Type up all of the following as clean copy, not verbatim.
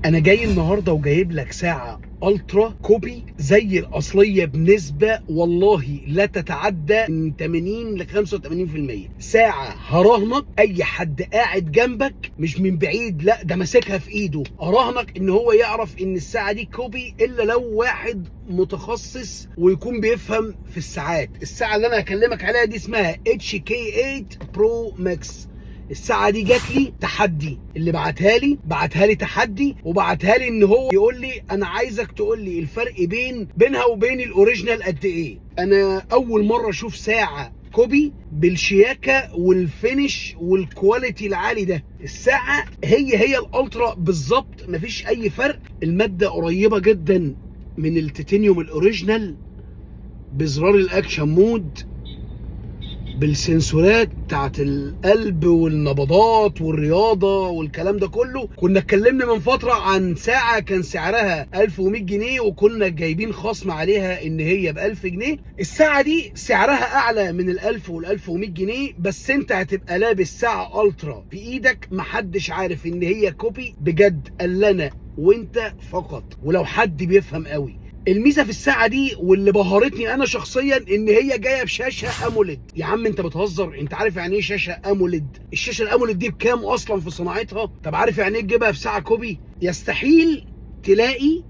انا جاي النهارده وجايب لك ساعه الترا كوبي زي الاصليه بنسبه والله لا تتعدى من 80 ل 85%. ساعه هراهنك اي حد قاعد جنبك مش من بعيد، لا ده ماسكها في ايده، اراهنك ان هو يعرف ان الساعه دي كوبي الا لو واحد متخصص ويكون بيفهم في الساعات. الساعه اللي انا هكلمك عليها دي اسمها HK8 برو ماكس. الساعه دي جات لي تحدي، اللي بعتها لي تحدي، وبعتها لي ان هو يقول لي انا عايزك تقول لي الفرق بينها وبين الاوريجينال قد ايه. انا اول مره اشوف ساعه كوبي بالشياكه والفينش والكواليتي العالي ده. الساعه هي الالترا بالظبط، مفيش اي فرق. الماده قريبه جدا من التيتانيوم الاوريجينال، بزرار الاكشن مود، بالسنسورات بتاعت القلب والنبضات والرياضه والكلام ده كله. كنا اتكلمنا من فتره عن ساعه كان سعرها 1100 جنيه وكنا جايبين خصم عليها ان هي ب 1000 جنيه. الساعه دي سعرها اعلى من ال 1000 وال 1100 جنيه، بس انت هتبقى لابس ساعه الترا في ايدك محدش عارف ان هي كوبي بجد الا انا وانت فقط، ولو حد بيفهم قوي. الميزه في الساعه دي واللي بهرتني انا شخصيا ان هي جايه بشاشه اموليد. يا عم انت بتهزر؟ انت عارف يعني ايه شاشه اموليد؟ الشاشه الاموليد دي بكام اصلا في صناعتها؟ طب عارف يعني ايه تجيبها في ساعه كوبي؟ يستحيل تلاقي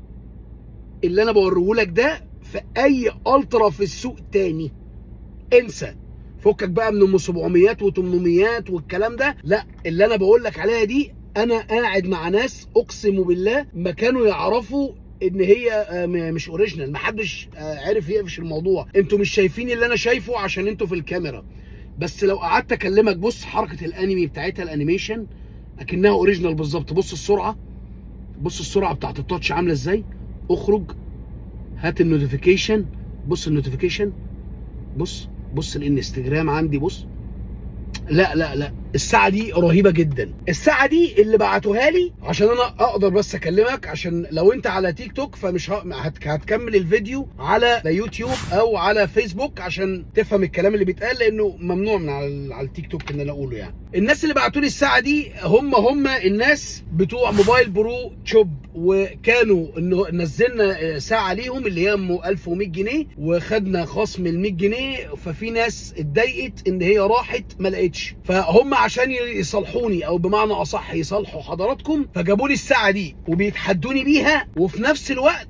اللي انا بوريهولك ده في اي الترا في السوق تاني. انسى، فكك بقى من ام 700 و800 والكلام ده، لا اللي انا بقول لك عليها دي انا قاعد مع ناس اقسم بالله ما كانوا يعرفوا ان هي مش اوريجينال. محدش عرف يقفش الموضوع. انتوا مش شايفين اللي انا شايفه عشان انتوا في الكاميرا، بس لو قعدت اكلمك بص حركه الانمي بتاعتها، الانيميشن اكنها اوريجينال بالظبط. بص السرعه، بص السرعه بتاعت التاتش عامله ازاي. اخرج هات النوتيفيكيشن، بص النوتيفيكيشن، بص الانستجرام عندي، بص. لا الساعه دي رهيبه جدا. الساعه دي اللي بعتوها لي عشان انا اقدر بس اكلمك، عشان لو انت على تيك توك فمش هتكمل الفيديو على يوتيوب او على فيسبوك عشان تفهم الكلام اللي بيتقال، لانه ممنوع من على التيك توك ان انا اقوله. يعني الناس اللي بعتوا لي الساعه دي هم الناس بتوع موبايل برو شوب، وكانوا انه نزلنا ساعه ليهم اللي هي 1100 جنيه وخدنا خصم ال 100 جنيه. ففي ناس اتضايقت ان هي راحت ما لقيتش، فهم عشان يصالحوني او بمعنى اصح يصالحوا حضراتكم فجابوا لي الساعه دي وبيتحدوني بيها، وفي نفس الوقت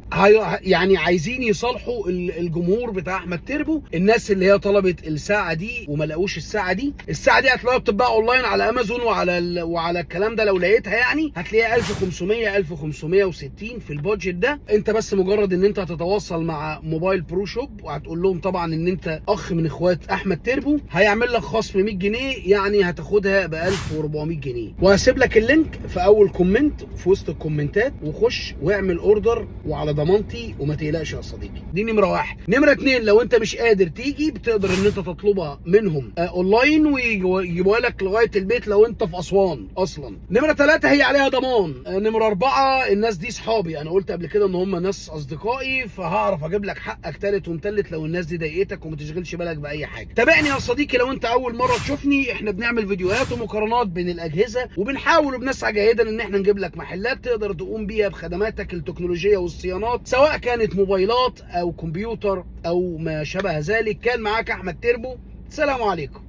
يعني عايزين يصالحوا الجمهور بتاع احمد تربو. الناس اللي هي طلبت الساعه دي وما لقوش الساعه دي هتلاقيها بتتباع اونلاين على امازون وعلى الكلام ده. لو لقيتها يعني هتلاقيها 1500 1560 في البادجت ده. انت بس مجرد ان انت هتتواصل مع موبايل برو شوب وهتقول لهم طبعا ان انت اخ من اخوات احمد تربو، هيعمل لك خصم 100 جنيه يعني هتاخدها ب 1400 جنيه. وهسيب لك اللينك في اول كومنت في وسط الكومنتات، وخش واعمل اوردر وعلى ضمانتي وما تقلقش يا صديقي. دي نمره واحد. نمره اتنين، لو انت مش قادر تيجي بتقدر ان انت تطلبها منهم اونلاين ويجيبوها لك لغايه البيت لو انت في اسوان اصلا. نمره ثلاثه هي عليها ضمان. نمره اربعه، الناس دي صحابي، انا قلت قبل كده ان هم ناس اصدقائي فهعرف اجيب لك حقك تالت ومتلت لو الناس دي ضايقتك، وما تشغلش بالك باي حاجه. تابعني يا صديقي لو انت اول مره تشوفني. احنا بنعمل فيديوهات ومقارنات بين الاجهزه، وبنحاول وبنسعى جاهدا ان احنا نجيب لك محلات تقدر تقوم بيها بخدماتك التكنولوجيه والصيانات، سواء كانت موبايلات او كمبيوتر او ما شابه ذلك. كان معاك احمد تربو، سلام عليكم.